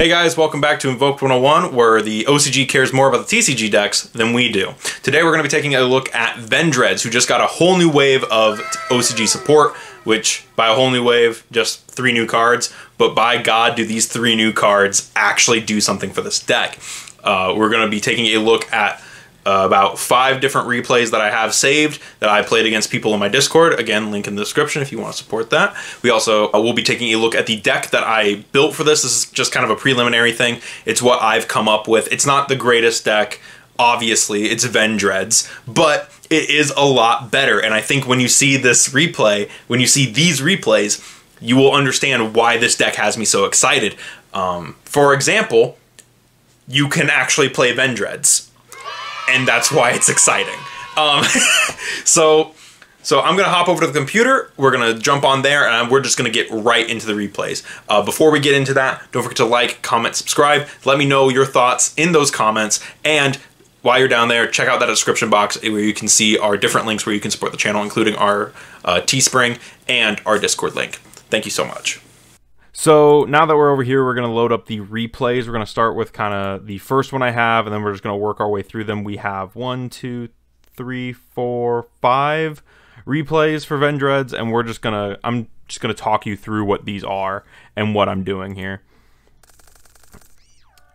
Hey guys, welcome back to Invoked 101, where the OCG cares more about the TCG decks than we do. Today we're going to be taking a look at Vendreads, who just got a whole new wave of OCG support, which, by a whole new wave, just 3 new cards, but by God, do these 3 new cards actually do something for this deck. We're going to be taking a look at about 5 different replays that I have saved that I played against people in my Discord. Again, link in the description if you want to support that. We also will be taking a look at the deck that I built for this. This is just kind of a preliminary thing. It's what I've come up with. It's not the greatest deck, obviously. It's Vendreads, but it is a lot better. And I think when you see this replay, when you see these replays, you will understand why this deck has me so excited. For example, you can actually play Vendreads. And that's why it's exciting. So I'm gonna hop over to the computer. We're gonna jump on there, and we're just gonna get right into the replays. Before we get into that, don't forget to like, comment, subscribe. Let me know your thoughts in those comments. And while you're down there, check out that description box where you can see our different links where you can support the channel, including our Teespring and our Discord link. Thank you so much. So now that we're over here, we're going to load up the replays. We're going to start with kind of the first one I have, and then we're just going to work our way through them. We have 1, 2, 3, 4, 5 replays for Vendreads, and I'm just going to talk you through what these are and what I'm doing here.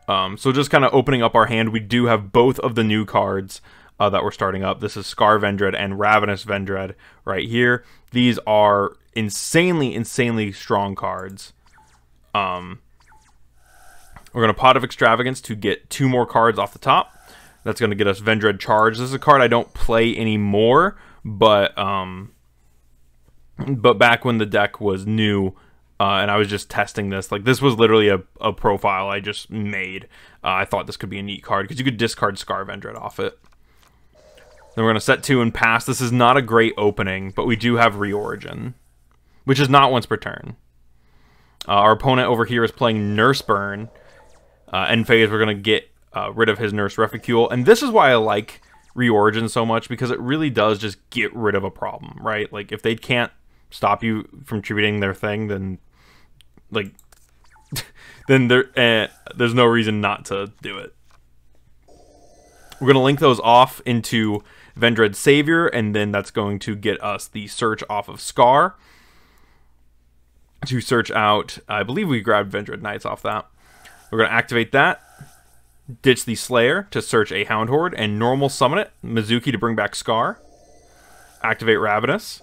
So just kind of opening up our hand, we do have both of the new cards that we're starting up. This is Scar Vendread and Ravenous Vendread right here. These are insanely strong cards. We're going to Pot of Extravagance to get 2 more cards off the top. That's going to get us Vendread Charge. This is a card I don't play anymore, but back when the deck was new, and I was just testing this, like this was literally a profile I just made. I thought this could be a neat card because you could discard Scar Vendread off it. Then we're going to set 2 and pass. This is not a great opening, but we do have Reorigin, which is not once per turn. Our opponent over here is playing Nurse Burn. End phase, we're going to get rid of his Nurse Reficule. And this is why I like Reorigin so much, because it really does just get rid of a problem, right? Like, if they can't stop you from tributing their thing, then, like, then there's no reason not to do it. We're going to link those off into Vendread Savior, and then that's going to get us the search off of Scar. To search out, I believe we grabbed Vendread Knights off that. We're going to activate that, ditch the Slayer to search a Hound Horde, and normal summon it, Mizuki to bring back Scar. Activate Ravenous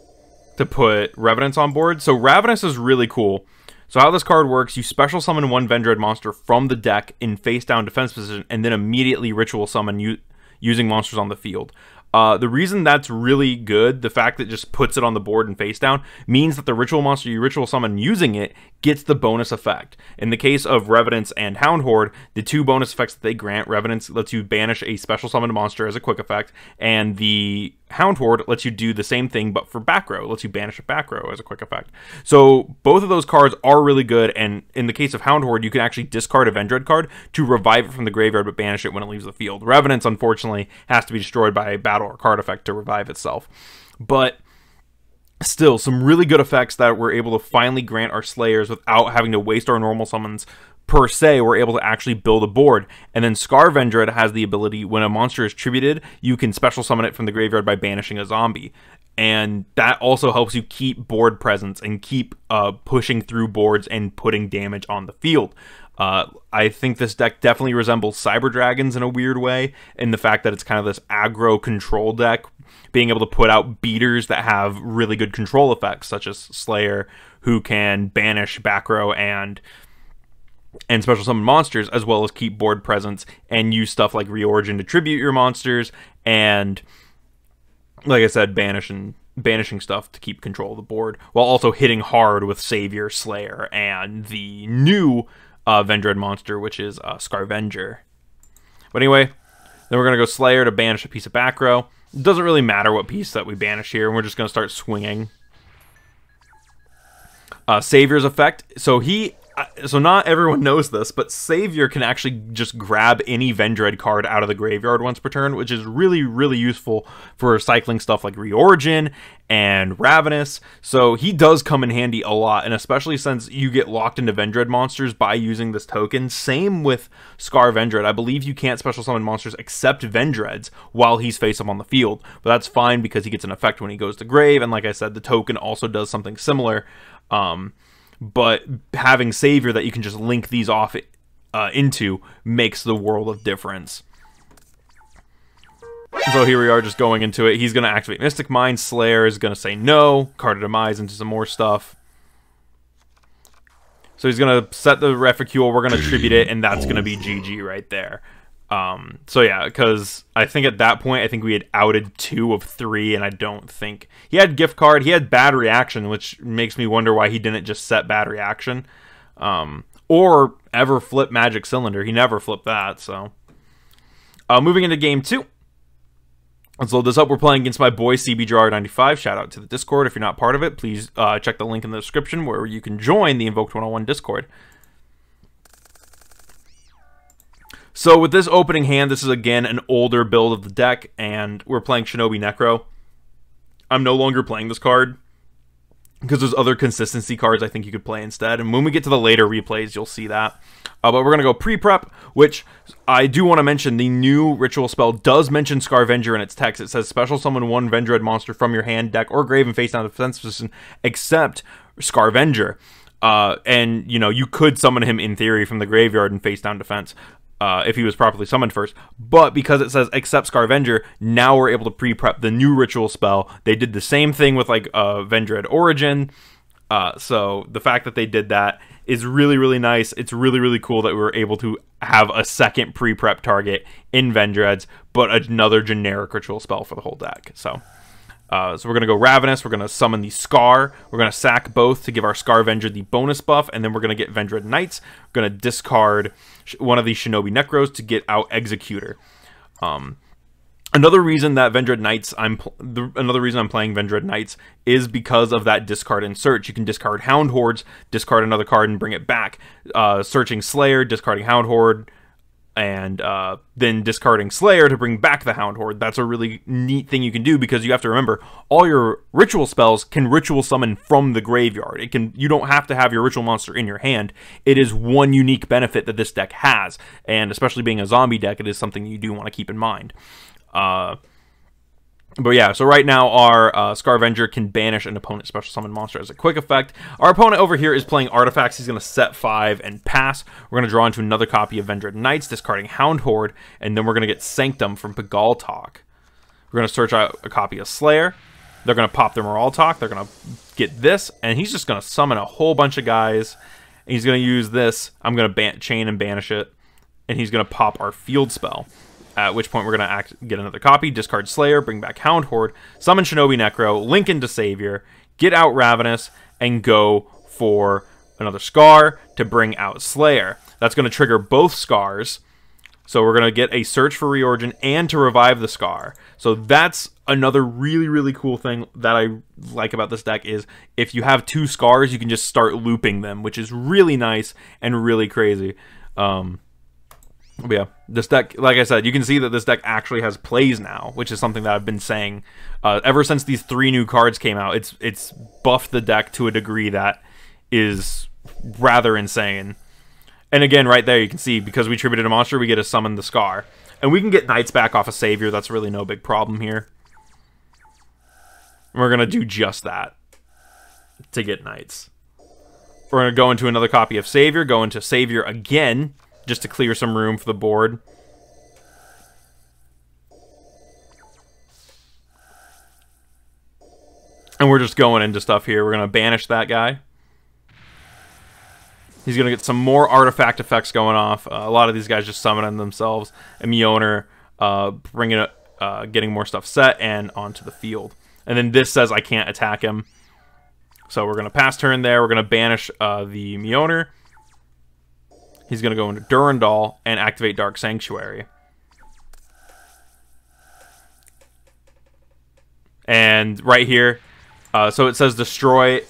to put Revenants on board. So Ravenous is really cool. So how this card works, you special summon 1 Vendread monster from the deck in face down defense position, and then immediately ritual summon using monsters on the field. The reason that's really good, the fact that it just puts it on the board and face down, means that the ritual monster you ritual summon using it gets the bonus effect. In the case of Revenants and Hound Horde, the 2 bonus effects that they grant, Revenants lets you banish a special summoned monster as a quick effect, and the Hound Horde lets you do the same thing, but for back row. It lets you banish a back row as a quick effect. So both of those cards are really good, and in the case of Hound Horde, you can actually discard a Vendread card to revive it from the graveyard, but banish it when it leaves the field. Revenants, unfortunately, has to be destroyed by a battle or card effect to revive itself. But still, some really good effects that we're able to finally grant our Slayers without having to waste our normal summons. Per se, we're able to actually build a board. And then Scar Vendread has the ability, when a monster is tributed, you can special summon it from the graveyard by banishing a zombie. And that also helps you keep board presence and keep pushing through boards and putting damage on the field. I think this deck definitely resembles Cyber Dragons in a weird way, in the fact that it's kind of this aggro control deck, being able to put out beaters that have really good control effects, such as Slayer, who can banish back row and special summon monsters, as well as keep board presence and use stuff like Reorigin to tribute your monsters, and, like I said, banishing stuff to keep control of the board, while also hitting hard with Savior, Slayer, and the new Vendread monster, which is Scarvenger. But anyway, then we're going to go Slayer to banish a piece of back row. It doesn't really matter what piece that we banish here, and we're just going to start swinging. Savior's effect. So he So not everyone knows this, but Savior can actually just grab any Vendread card out of the graveyard once per turn, which is really, really useful for cycling stuff like Reorigin and Ravenous. So he does come in handy a lot, and especially since you get locked into Vendread monsters by using this token. Same with Scar Vendread. I believe you can't special summon monsters except Vendreads while he's face up on the field, but that's fine because he gets an effect when he goes to grave, and like I said, the token also does something similar. But having Savior that you can just link these off into makes the world of difference. So here we are just going into it. He's going to activate Mystic Mind. Slayer is going to say no. Card of Demise into some more stuff. So he's going to set the Reficule. We're going to tribute it, and that's going to be GG right there. So yeah, because I think at that point, I think we had outed 2 of 3, and I don't think... He had Gift Card, he had Bad Reaction, which makes me wonder why he didn't just set Bad Reaction. Or ever flip Magic Cylinder. He never flipped that, so... moving into Game 2. Let's load this up. We're playing against my boy CBJR95. Shout out to the Discord. If you're not part of it, please check the link in the description where you can join the Invoked 101 Discord. So with this opening hand, this is again an older build of the deck, and we're playing Shinobi Necro. I'm no longer playing this card because there's other consistency cards I think you could play instead. And when we get to the later replays, you'll see that. But we're going to go pre-prep, which I do want to mention. The new ritual spell does mention Scarvenger in its text. It says special summon 1 Vendread monster from your hand, deck, or grave and face down defense position, except Scarvenger. And, you know, you could summon him in theory from the graveyard and face down defense. If he was properly summoned first. But because it says except Scarvenger, now we're able to pre-prep the new ritual spell. They did the same thing with like Vendread Origin. So the fact that they did that is really, really nice. It's really, really cool that we were able to have a second pre-prep target in Vendreads, but another generic ritual spell for the whole deck. So we're going to go Ravenous. We're going to summon the Scar. We're going to sack both to give our Scarvenger the bonus buff, and then we're going to get Vendread Knights. We're going to discard one of these Shinobi Necros to get out Executor. Another reason that Vendread Knights, another reason I'm playing Vendread Knights is because of that discard and search. You can discard Hound Hordes, discard another card, and bring it back. Searching Slayer, discarding Hound Horde, and then discarding Slayer to bring back the Hound Horde. That's a really neat thing you can do because you have to remember all your ritual spells can ritual summon from the graveyard. You don't have to have your ritual monster in your hand. It is one unique benefit that this deck has, and especially being a zombie deck, it is something you do want to keep in mind. But yeah, so right now our Scarvenger can banish an opponent's special summon monster as a quick effect. Our opponent over here is playing Artifacts. He's going to set 5 and pass. We're going to draw into another copy of Vendread Knights, discarding Hound Horde, and then we're going to get Sanctum from Pagal Talk. We're going to search out a copy of Slayer. They're going to pop their Moral Talk. They're going to get this, and he's just going to summon a whole bunch of guys. And he's going to use this. I'm going to chain and banish it, and he's going to pop our field spell. At which point we're going to get another copy, discard Slayer, bring back Hound Horde, summon Shinobi Necro, link into Savior, get out Ravenous, and go for another Scar to bring out Slayer. That's going to trigger both Scars. So we're going to get a search for Reorigin and to revive the Scar. So that's another really, really cool thing that I like about this deck is if you have 2 Scars, you can just start looping them, which is really nice and really crazy. But yeah, this deck, like I said, you can see that this deck actually has plays now, which is something that I've been saying ever since these 3 new cards came out. It's buffed the deck to a degree that is rather insane. And again, right there, you can see, because we tributed a monster, we get to summon the Scar. And we can get Knights back off of Savior. That's really no big problem here. And we're going to do just that to get Knights. We're going to go into another copy of Savior, go into Savior again, just to clear some room for the board. And we're just going into stuff here. We're going to banish that guy. He's going to get some more artifact effects going off. A lot of these guys just summoning themselves. And Mjolnir getting more stuff set and onto the field. And then this says I can't attack him. So we're going to pass turn there. We're going to banish the Mjolnir. He's going to go into Durandal and activate Dark Sanctuary. And right here, so it says destroy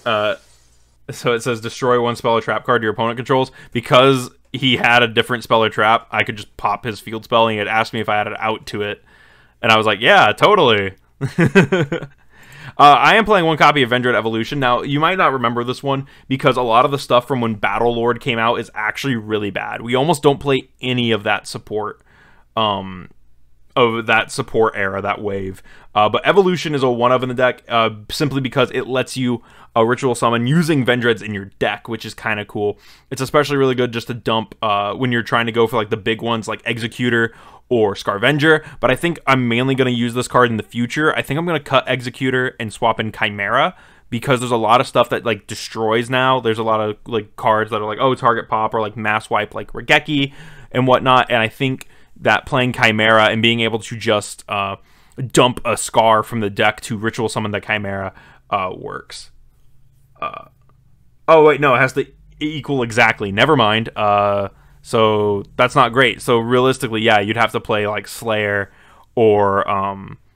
So it says destroy one spell or trap card your opponent controls. Because he had a different spell or trap, I could just pop his field spell, and he had asked me if I had an out to it. And I was like, yeah, totally. I am playing one copy of Vendread Evolution. Now, you might not remember this one because a lot of the stuff from when Battle Lord came out is actually really bad. We almost don't play any of that support, era, that wave. But Evolution is a one-of in the deck, simply because it lets you ritual summon using Vendreads in your deck, which is kind of cool. It's especially really good just to dump when you're trying to go for like the big ones like Executor or Scavenger, but I think I'm mainly going to use this card in the future. I think I'm going to cut Executor and swap in Chimera, because there's a lot of stuff that like destroys now. There's a lot of like cards that are like, oh, target pop or like mass wipe like Regeki and whatnot, and I think that playing Chimera and being able to just dump a Scar from the deck to ritual summon the Chimera works. Oh wait, no, it has to equal exactly. Never mind. So that's not great. So realistically, yeah, you'd have to play like Slayer or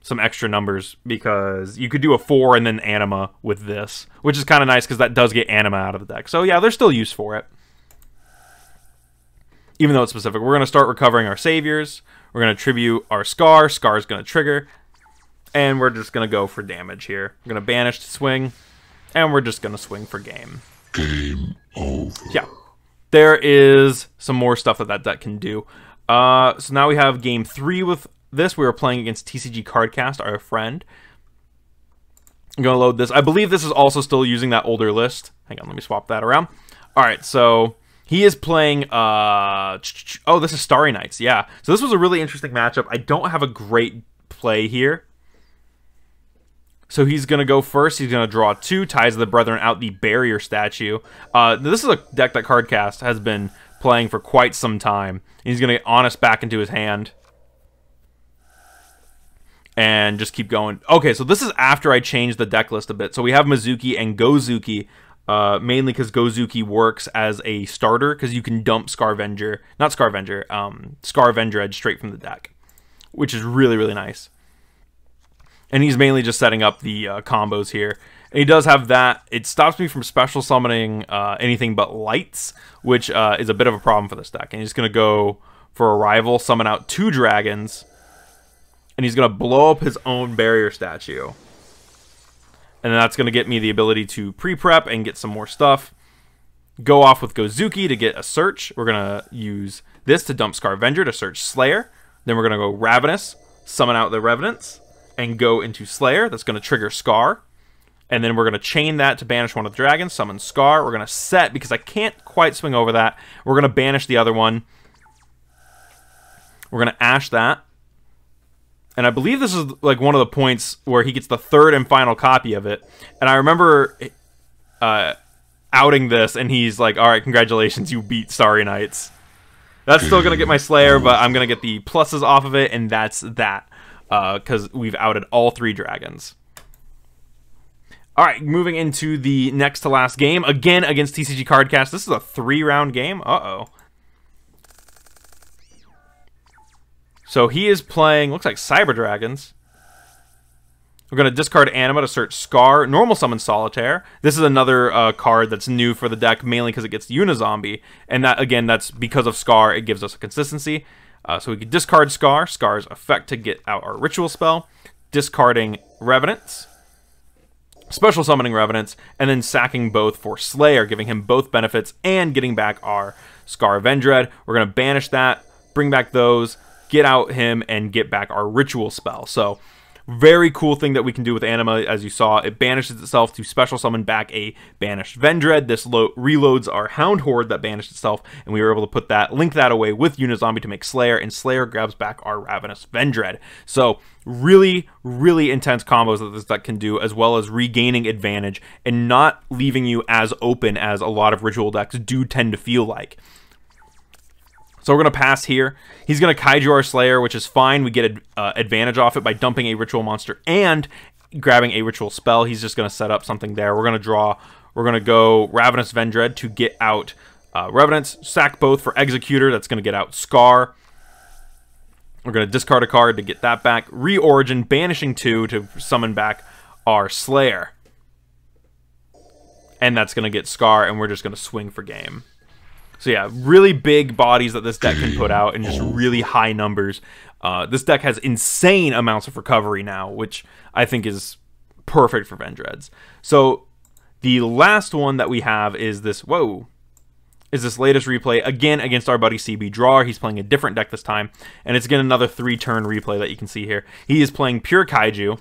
some extra numbers, because you could do a 4 and then Anima with this, which is kind of nice because that does get Anima out of the deck. So yeah, there's still use for it, even though it's specific. We're going to start recovering our saviors. We're going to tribute our Scar. Scar's going to trigger, and we're just going to go for damage here. We're going to banish to swing, and we're just going to swing for game. Game over. Yeah. There is some more stuff that deck can do. So now we have game 3 with this. We were playing against TCG Cardcast, our friend. I'm going to load this. I believe this is also still using that older list. Hang on, let me swap that around. All right, so he is playing... oh, this is Starry Nights. Yeah. So this was a really interesting matchup. I don't have a great play here. So he's going to go first. He's going to draw 2, Ties of the Brethren out the Barrier Statue. This is a deck that Cardcast has been playing for quite some time. He's going to get Honest back into his hand. And just keep going. Okay, so this is after I changed the deck list a bit. So we have Mizuki and Gozuki, mainly because Gozuki works as a starter, because you can dump Scavenger, not Scavenger, Vendread straight from the deck, which is really, really nice. And he's mainly just setting up the combos here. And he does have that. It stops me from special summoning anything but lights, which is a bit of a problem for this deck. And he's going to go for a rival, summon out 2 dragons, and he's going to blow up his own barrier statue. And that's going to get me the ability to pre-prep and get some more stuff. Go off with Gozuki to get a search. We're going to use this to dump Scavenger to search Slayer. Then we're going to go Ravenous, summon out the Revenants, and go into Slayer. That's going to trigger Scar. And then we're going to chain that to banish one of the dragons, summon Scar. We're going to set, because I can't quite swing over that. We're going to banish the other one. We're going to Ash that. And I believe this is like one of the points where he gets the 3rd and final copy of it. And I remember outing this, and he's like, all right, congratulations, you beat Starry Nights. That's still going to get my Slayer, but I'm going to get the pluses off of it, and that's that. Because we've outed all 3 dragons. Alright, moving into the next to last game. Again, against TCG Cardcast. This is a 3-round game. Uh-oh. So he is playing, looks like Cyber Dragons. We're going to discard Anima to search Scar. Normal summon Solitaire. This is another card that's new for the deck, mainly because it gets Unizombie. And that, again, that's because of Scar. It gives us a consistency. So we could discard Scar. Scar's effect to get out our ritual spell. Discarding Revenants. Special summoning Revenants. And then sacking both for Slayer, giving him both benefits and getting back our Scar Vendread. We're going to banish that, bring back those, get out him, and get back our ritual spell. So very cool thing that we can do with Anima. As you saw, it banishes itself to special summon back a banished Vendread. This reloads our Hound Horde that banished itself, and we were able to put that, link that away with Unizombie to make Slayer, and Slayer grabs back our Ravenous Vendread. So really, really intense combos that this deck can do, as well as regaining advantage and not leaving you as open as a lot of ritual decks do tend to feel like. So we're going to pass here. He's going to Kaiju our Slayer, which is fine. We get advantage off it by dumping a ritual monster and grabbing a ritual spell. He's just going to set up something there. We're going to draw. We're going to go Ravenous Vendread to get out Revenants. Sack both for Executor. That's going to get out Scar. We're going to discard a card to get that back. Reorigin, banishing 2 to summon back our Slayer. and that's going to get Scar, and we're just going to swing for game. So yeah, really big bodies that this deck can put out, and just really high numbers. This deck has insane amounts of recovery now, which I think is perfect for Vendreads. So the last one that we have is this, is this latest replay, again against our buddy CB Drawer. He's playing a different deck this time, and it's again another 3-turn replay that you can see here. He is playing Pure Kaiju.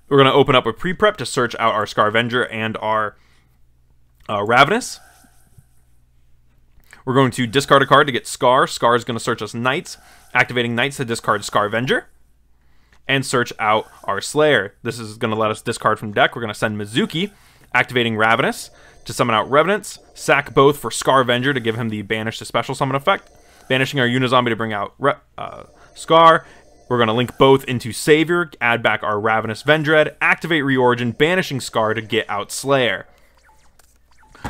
We're going to open up a pre-prep to search out our Scavenger and our Ravenous. We're going to discard a card to get Scar. Scar is going to search us Knights, activating Knights to discard Scavenger, and search out our Slayer. This is going to let us discard from deck. We're going to send Mizuki, activating Ravenous, to summon out Revenants, sack both for Scavenger to give him the Banish to Special Summon effect, banishing our Unizombie to bring out Scar. We're going to link both into Savior, add back our Ravenous Vendread, activate Reorigin, banishing Scar to get out Slayer.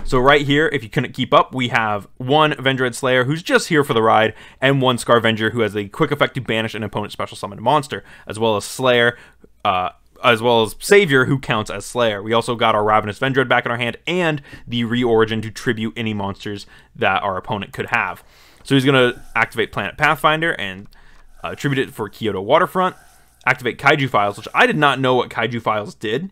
So right here, if you couldn't keep up, we have one Vendread Slayer who's just here for the ride, and one Scavenger who has a quick effect to banish an opponent's special summon monster, as well as Slayer, as well as Savior, who counts as Slayer. We also got our Ravenous Vendread back in our hand, and the Reorigin to tribute any monsters that our opponent could have. So he's going to activate Planet Pathfinder and tribute it for Kyoto Waterfront. Activate Kaiju Files, which I did not know what Kaiju Files did.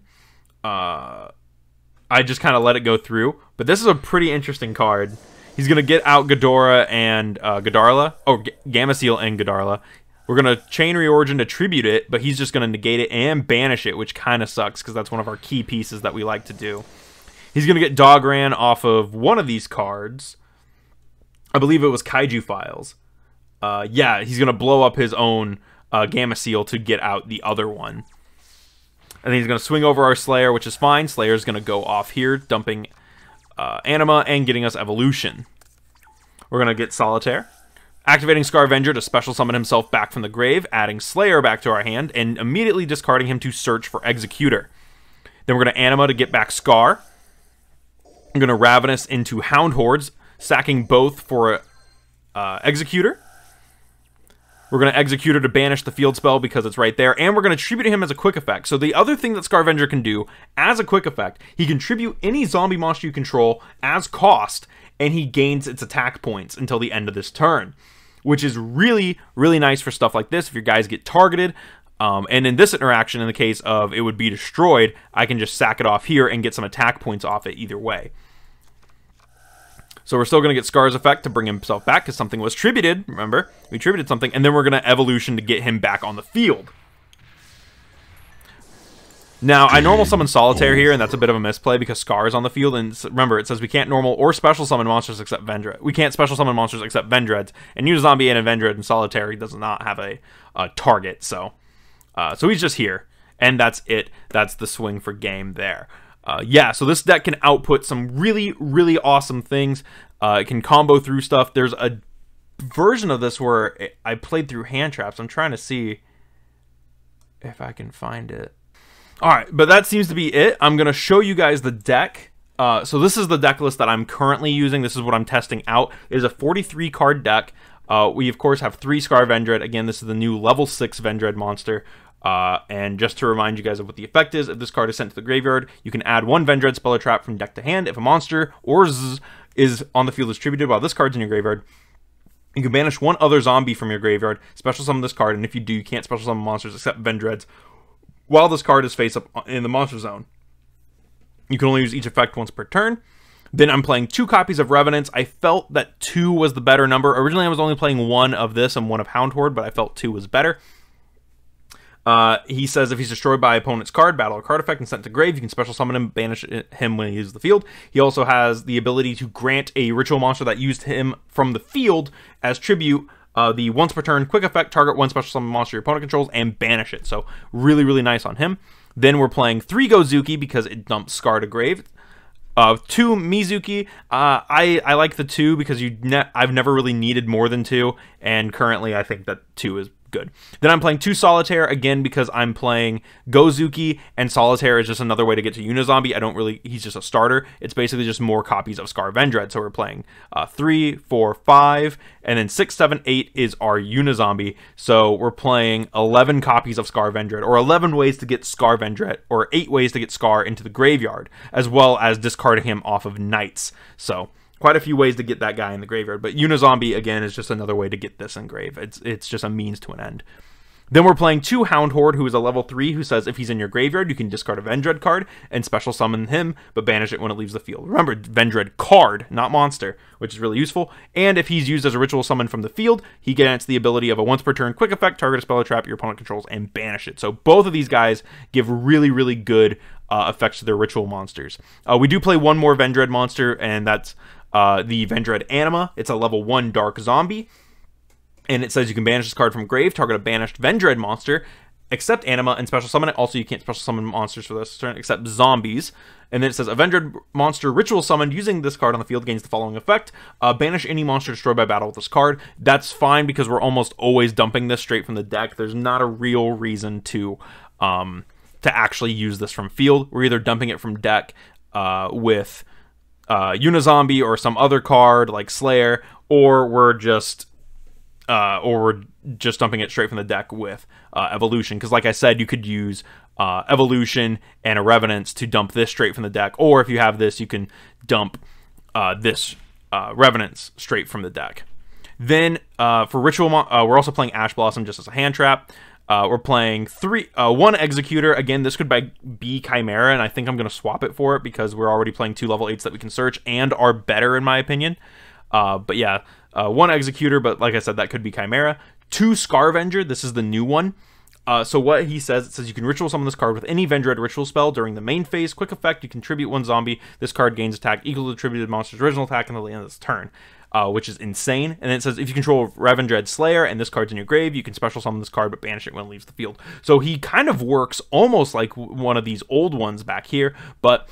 I just kind of let it go through. But this is a pretty interesting card. He's going to get out Ghidorah and Ghidarla. Oh, Gameciel and Ghidarla. We're going to chain Reorigin to tribute it, but he's just going to negate it and banish it, which kind of sucks because that's one of our key pieces that we like to do. He's going to get Dogran off of one of these cards. I believe it was Kaiju Files. Yeah, he's going to blow up his own Gameciel to get out the other one. And then he's going to swing over our Slayer, which is fine. Slayer's going to go off here, dumping Anima and getting us Evolution. We're going to get Solitaire. Activating Scavenger to special summon himself back from the grave, adding Slayer back to our hand, and immediately discarding him to search for Executor. Then we're going to Anima to get back Scar. I'm going to Ravenous into Hound Hordes, sacking both for Executor. We're going to Executor to banish the field spell because it's right there, and we're going to tribute him as a quick effect. So the other thing that Scavenger can do as a quick effect, he can tribute any zombie monster you control as cost, and he gains its attack points until the end of this turn, which is really, really nice for stuff like this if your guys get targeted. And in this interaction, in the case of it would be destroyed, I can just sack it off here and get some attack points off it either way. So we're still going to get Scar's effect to bring himself back because something was tributed. Remember, we tributed something, and then we're going to Evolution to get him back on the field. Now, I normal summon Solitaire here, and that's a bit of a misplay because Scar is on the field. And remember, it says we can't normal or special summon monsters except Vendread. We can't special summon monsters except Vendreads. And Unizombie and a Vendread and Solitaire does not have a target. So he's just here, and that's it. That's the swing for game there. Yeah, so this deck can output some really, really awesome things. It can combo through stuff. There's a version of this where I played through hand traps. I'm trying to see if I can find it. All right, but that seems to be it. I'm going to show you guys the deck. So this is the deck list that I'm currently using. This is what I'm testing out. It is a 43-card deck. We, of course, have 3 Scar Vendread. Again, this is the new level 6 Vendread monster. And just to remind you guys of what the effect is, if this card is sent to the graveyard, you can add 1 Vendread spell or trap from deck to hand. If a monster or Z is on the field distributed while this card's in your graveyard, you can banish 1 other zombie from your graveyard, special summon this card, and if you do, you can't special summon monsters except Vendreads while this card is face up in the monster zone. You can only use each effect once per turn. Then I'm playing 2 copies of Revenants. I felt that 2 was the better number. Originally, I was only playing 1 of this and 1 of Hound Horde, but I felt 2 was better. He says if he's destroyed by opponent's card, battle or card effect, and sent to grave, you can special summon him, banish him when he uses the field. He also has the ability to grant a ritual monster that used him from the field as tribute the once per turn quick effect, target 1 special summon monster your opponent controls, and banish it. So really, really nice on him. Then we're playing 3 Gozuki because it dumps Scar to grave. 2 Mizuki. I like the 2 because I've never really needed more than 2, and currently I think that 2 is good. Then I'm playing 2 Solitaire, again, because I'm playing Gozuki, and Solitaire is just another way to get to Unizombie. He's just a starter. It's basically just more copies of Scar Vendread. So we're playing 3, 4, 5, and then 6, 7, 8 is our Unizombie. So we're playing 11 copies of Scar Vendread, or 11 ways to get Scar Vendread, or 8 ways to get Scar into the graveyard, as well as discarding him off of Knights. So quite a few ways to get that guy in the graveyard, but Unizombie, again, is just another way to get this in grave. It's just a means to an end. Then we're playing 2 Hound Horde, who is a level 3, who says if he's in your graveyard, you can discard a Vendread card and special summon him, but banish it when it leaves the field. Remember, Vendread card, not monster, which is really useful. And if he's used as a ritual summon from the field, he gets the ability of a once per turn quick effect, target a spell or trap your opponent controls, and banish it. So both of these guys give really, really good effects to their ritual monsters. We do play one more Vendread monster, and that's the Vendread Anima. It's a level 1 Dark Zombie, and it says you can banish this card from grave, target a banished Vendread monster, except Anima, and special summon it. Also, you can't special summon monsters for this turn except zombies. And then it says a Vendread monster ritual summoned using this card on the field gains the following effect: banish any monster destroyed by battle with this card. That's fine because we're almost always dumping this straight from the deck. There's not a real reason to actually use this from field. We're either dumping it from deck with Unizombie or some other card like Slayer, or we're just dumping it straight from the deck with Evolution, because like I said, you could use Evolution and a Revenance to dump this straight from the deck, or if you have this, you can dump this Revenance straight from the deck. Then for Ritual, we're also playing Ash Blossom just as a hand trap. We're playing 1 Executor. Again, this could be Chimera, and I think I'm going to swap it for it because we're already playing 2 level 8s that we can search and are better in my opinion. But yeah, 1 Executor, but like I said, that could be Chimera. 2 Scarvenger, this is the new one. So what he says, it says you can ritual summon this card with any Vendread ritual spell during the main phase. Quick effect, you contribute 1 zombie. This card gains attack equal to the attributed monster's original attack until the end of this turn. Which is insane. And then it says if you control Revendread Slayer and this card's in your grave, you can special summon this card but banish it when it leaves the field. So he kind of works almost like one of these old ones back here, but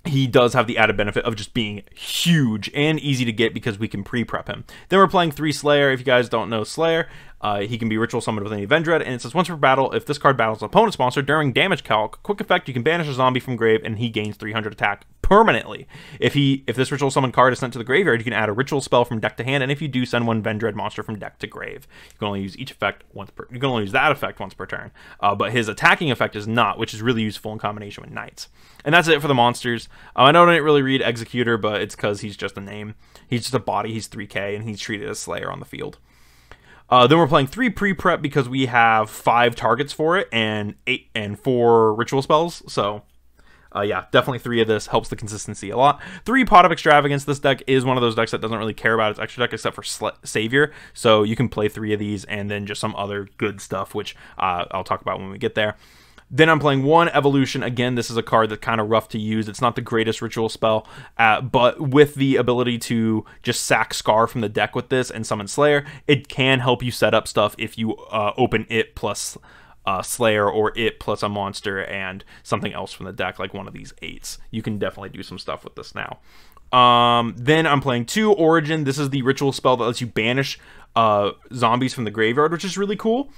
he does have the added benefit of just being huge and easy to get because we can pre-prep him. Then we're playing 3 Slayer. If you guys don't know Slayer, he can be ritual summoned with any Vendread, and it says once per battle, if this card battles an opponent's monster during damage calc, quick effect, you can banish a zombie from grave and he gains 300 attack permanently. If this ritual summon card is sent to the graveyard, you can add a ritual spell from deck to hand, and if you do, send 1 Vendread monster from deck to grave. You can only use each effect once per. You can only use that effect once per turn. But his attacking effect is not, which is really useful in combination with Knights. And that's it for the monsters. I know I didn't really read Executor, but it's because he's just a name. He's just a body. He's 3K, and he's treated as Slayer on the field. Then we're playing 3 pre-prep because we have 5 targets for it and 4 ritual spells. So yeah, definitely 3 of this helps the consistency a lot. 3 Pot of Extravagance. This deck is one of those decks that doesn't really care about its extra deck except for Savior. So you can play 3 of these and then just some other good stuff, which I'll talk about when we get there. Then I'm playing 1 Evolution. Again, this is a card that's kind of rough to use. It's not the greatest ritual spell, but with the ability to just sack Scar from the deck with this and summon Slayer, it can help you set up stuff if you open it plus Slayer or it plus a monster and something else from the deck, like one of these 8s. You can definitely do some stuff with this now. Then I'm playing 2 Origin. This is the ritual spell that lets you banish zombies from the graveyard, which is really cool.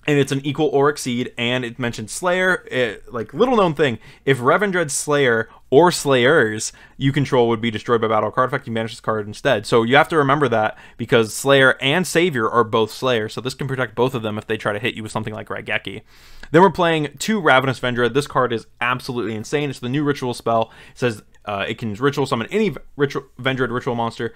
And it's an equal or exceed, and it mentioned Slayer. Like, little known thing, if Revendread Slayer or Slayers you control would be destroyed by battle card effect, you banish this card instead. So you have to remember that, because Slayer and Savior are both Slayer, so this can protect both of them if they try to hit you with something like Raigeki. Then we're playing 2 Ravenous Vendread. This card is absolutely insane. It's the new ritual spell. It says it can ritual summon any Vendread ritual monster.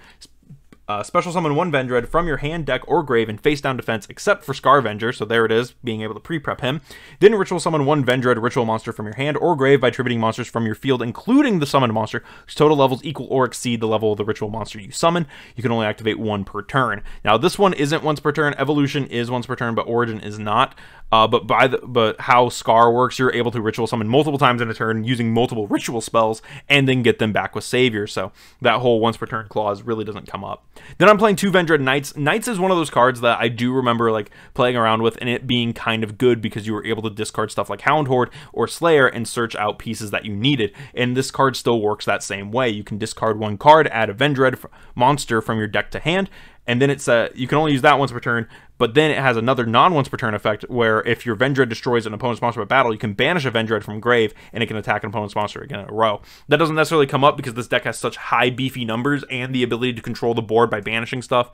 Special summon 1 Vendread from your hand, deck, or grave in face-down defense, except for Scarvenger, so there it is, being able to pre-prep him. Then ritual summon 1 Vendread ritual monster from your hand or grave by attributing monsters from your field, including the summoned monster, whose total levels equal or exceed the level of the ritual monster you summon. You can only activate 1 per turn. Now, this one isn't once per turn. Evolution is once per turn, but Origin is not. But how Scar works, you're able to ritual summon multiple times in a turn using multiple ritual spells and then get them back with Savior. So that whole once per turn clause really doesn't come up. Then I'm playing 2 Vendread Knights. Knights is one of those cards that I do remember like playing around with and it being kind of good because you were able to discard stuff like Hound Horde or Slayer and search out pieces that you needed. And this card still works that same way. You can discard 1 card, add a Vendread monster from your deck to hand, and then it's you can only use that once per turn, but then it has another non-once per turn effect where if your Vendread destroys an opponent's monster by battle, you can banish a Vendread from grave, and it can attack an opponent's monster again in a row. That doesn't necessarily come up because this deck has such high beefy numbers and the ability to control the board by banishing stuff.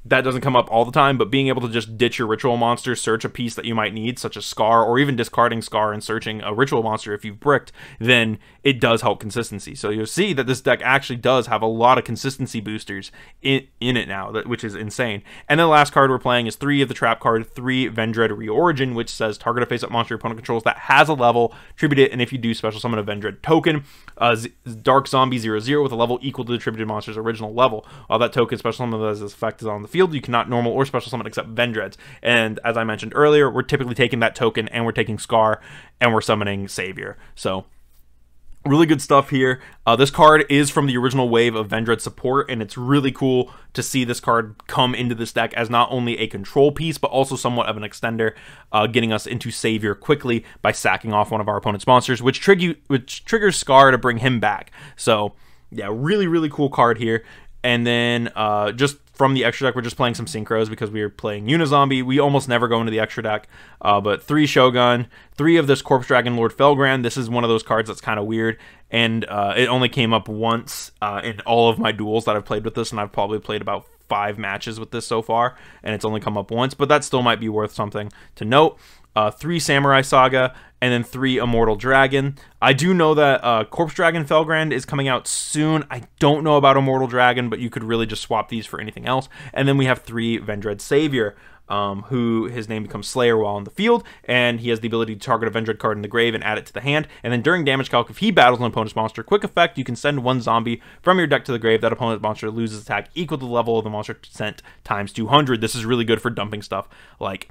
That doesn't come up all the time, but being able to just ditch your ritual monster, search a piece that you might need, such as Scar, or even discarding Scar and searching a ritual monster if you've bricked, then it does help consistency. So you'll see that this deck actually does have a lot of consistency boosters in it now, which is insane. And then the last card we're playing is 3 of the trap card, 3 Vendread Reorigin, which says target a face-up monster your opponent controls that has a level, tribute it, and if you do, special summon a Vendread token, Dark Zombie 0/0 with a level equal to the attributed monster's original level. While that token special summon as this effect is on the field, you cannot normal or special summon except Vendreads. And as I mentioned earlier, we're typically taking that token, and we're taking Scar, and we're summoning Savior. So really good stuff here. This card is from the original wave of Vendread support, and it's really cool to see this card come into this deck as not only a control piece, but also somewhat of an extender, getting us into Savior quickly by sacking off one of our opponent's monsters, which triggers Scar to bring him back. So yeah, really, really cool card here. And then just from the extra deck, we're just playing some synchros because we are playing Unizombie. We almost never go into the extra deck, but 3 Shogun, 3 of this Corpse Dragon Lord Felgrand. This is one of those cards that's kind of weird, and it only came up once in all of my duels that I've played with this, and I've probably played about 5 matches with this so far, and it's only come up once, but that still might be worth something to note. 3 Samurai Saga, and then 3 Immortal Dragon. I do know that Corpse Dragon Felgrand is coming out soon. I don't know about Immortal Dragon, but you could really just swap these for anything else. And then we have 3 Vendread Savior, who his name becomes Slayer while in the field, and he has the ability to target a Vendread card in the grave and add it to the hand. And then during damage calc, if he battles an opponent's monster, quick effect, you can send 1 zombie from your deck to the grave. That opponent's monster loses attack equal to the level of the monster sent times 200. This is really good for dumping stuff like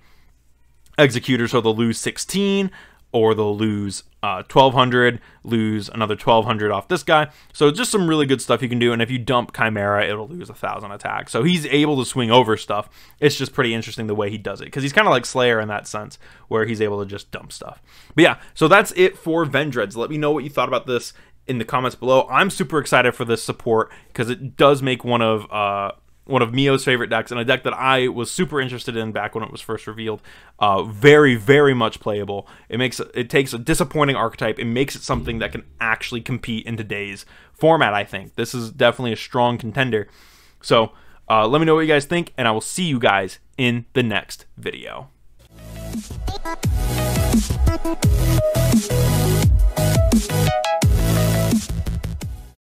Executor, so they'll lose 16, or they'll lose 1200, lose another 1200 off this guy. So just some really good stuff you can do, and if you dump Chimera, it'll lose 1000 attack. So he's able to swing over stuff. It's just pretty interesting the way he does it, because he's kind of like Slayer in that sense, where he's able to just dump stuff. But yeah, so that's it for Vendreads. Let me know what you thought about this in the comments below. I'm super excited for this support, because it does make one of Mio's favorite decks, and a deck that I was super interested in back when it was first revealed. Very, very much playable. It takes a disappointing archetype and makes it something that can actually compete in today's format, I think. This is definitely a strong contender. So let me know what you guys think, and I will see you guys in the next video.